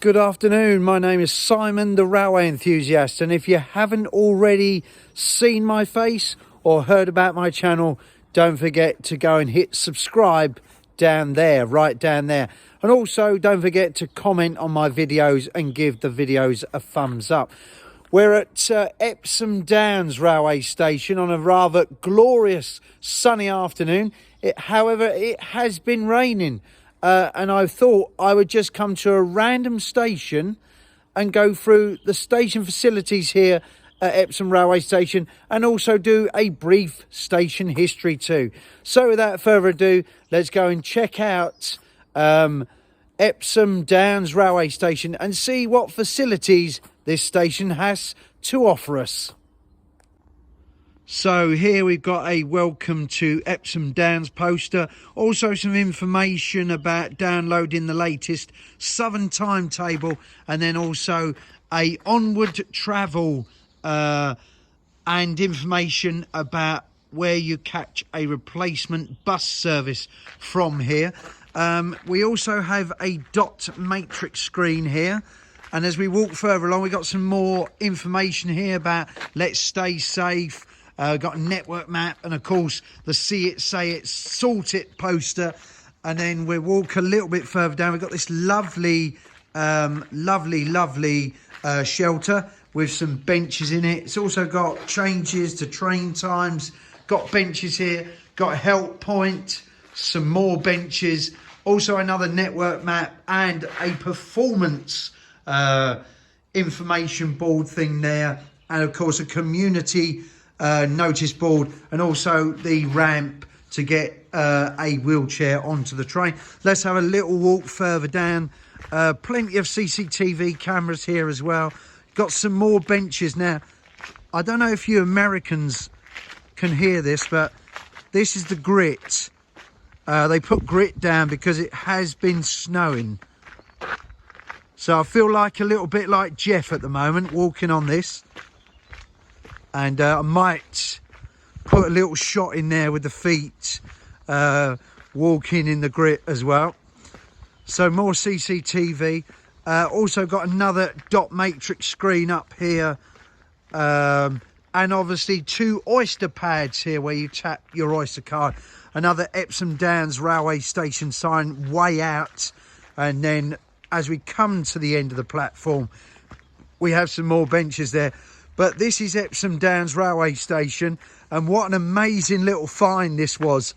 Good afternoon, my name is Simon the Railway Enthusiast, and if you haven't already seen my face or heard about my channel, don't forget to go and hit subscribe down there, right down there. And also don't forget to comment on my videos and give the videos a thumbs up. We're at Epsom Downs railway station on a rather glorious sunny afternoon. However, it has been raining. And I thought I would just come to a random station and go through the station facilities here at Epsom railway station, and also do a brief station history too. So without further ado, let's go and check out Epsom Downs railway station and see what facilities this station has to offer us. So here we've got a welcome to Epsom Downs poster, also some information about downloading the latest Southern timetable, and then also a onward travel and information about where you catch a replacement bus service from here. We also have a dot matrix screen here, and as we walk further along, we've got some more information here about let's stay safe. Got a network map, and of course the see it, say it, sort it poster. And then we walk a little bit further down. We've got this lovely shelter with some benches in it. It's also got changes to train times, got benches here, got a help point, some more benches, also another network map and a performance information board thing there, and of course a community notice board, and also the ramp to get a wheelchair onto the train. Let's have a little walk further down. Plenty of CCTV cameras here as well. Got some more benches. Now, I don't know if you Americans can hear this, but this is the grit. They put grit down because it has been snowing. So I feel like a little bit like Jeff at the moment walking on this. And I might put a little shot in there with the feet walking in the grit as well. So more CCTV. Also got another dot matrix screen up here. And obviously two oyster pads here where you tap your oyster card. Another Epsom Downs railway station sign way out. And then as we come to the end of the platform, we have some more benches there. But this is Epsom Downs railway station, and what an amazing little find this was.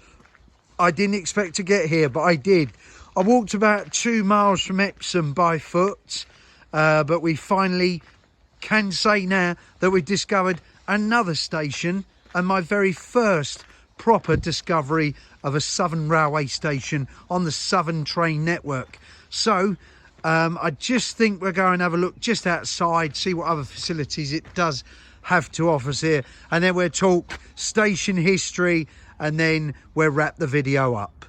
I didn't expect to get here, but I did. I walked about 2 miles from Epsom by foot, but we finally can say now that we discovered another station, and my very first proper discovery of a Southern railway station on the Southern train network. So I just think we're going to have a look just outside, see what other facilities it does have to offer us here. And then we'll talk station history, and then we'll wrap the video up.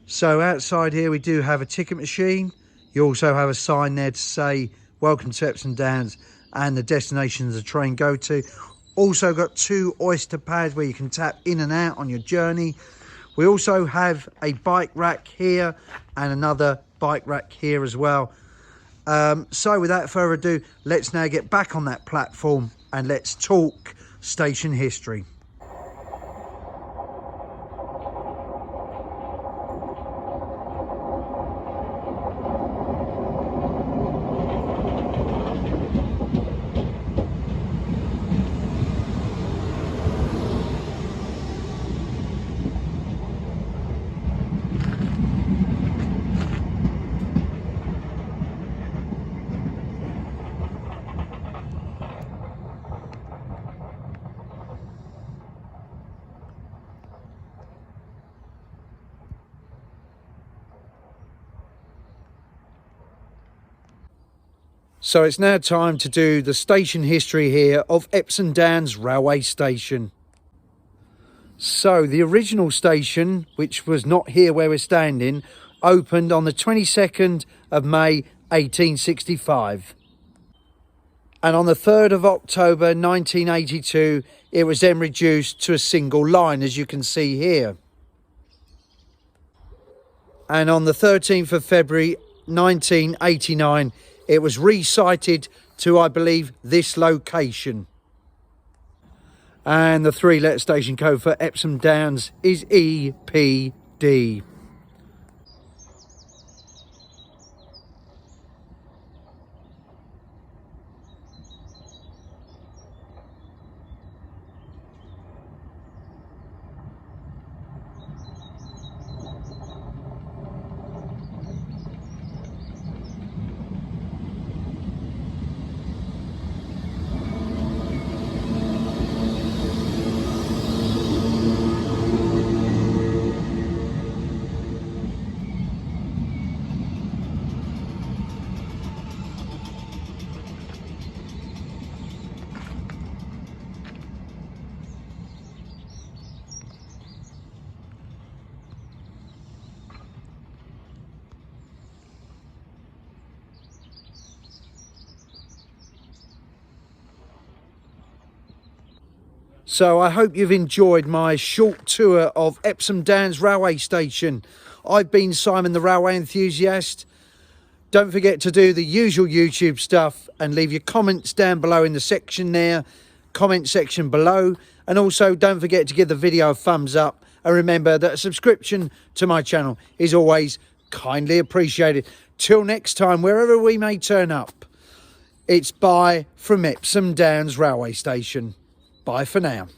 So outside here we do have a ticket machine. You also have a sign there to say, welcome to Epsom Downs, and the destinations the train go to. Also got two oyster pads where you can tap in and out on your journey. We also have a bike rack here and another bike rack here as well. So without further ado, let's now get back on that platform and let's talk station history. So it's now time to do the station history here of Epsom Downs railway station. So the original station, which was not here where we're standing, opened on the 22nd of May 1865. And on the 3rd of October 1982, it was then reduced to a single line, as you can see here. And on the 13th of February 1989. It was resited to, I believe, this location. And the 3-letter station code for Epsom Downs is EPD. So I hope you've enjoyed my short tour of Epsom Downs railway station. I've been Simon the Railway Enthusiast. Don't forget to do the usual YouTube stuff and leave your comments down below in the section there, comment section below. And also don't forget to give the video a thumbs up. And remember that a subscription to my channel is always kindly appreciated. Till next time, wherever we may turn up, it's bye from Epsom Downs railway station. Bye for now.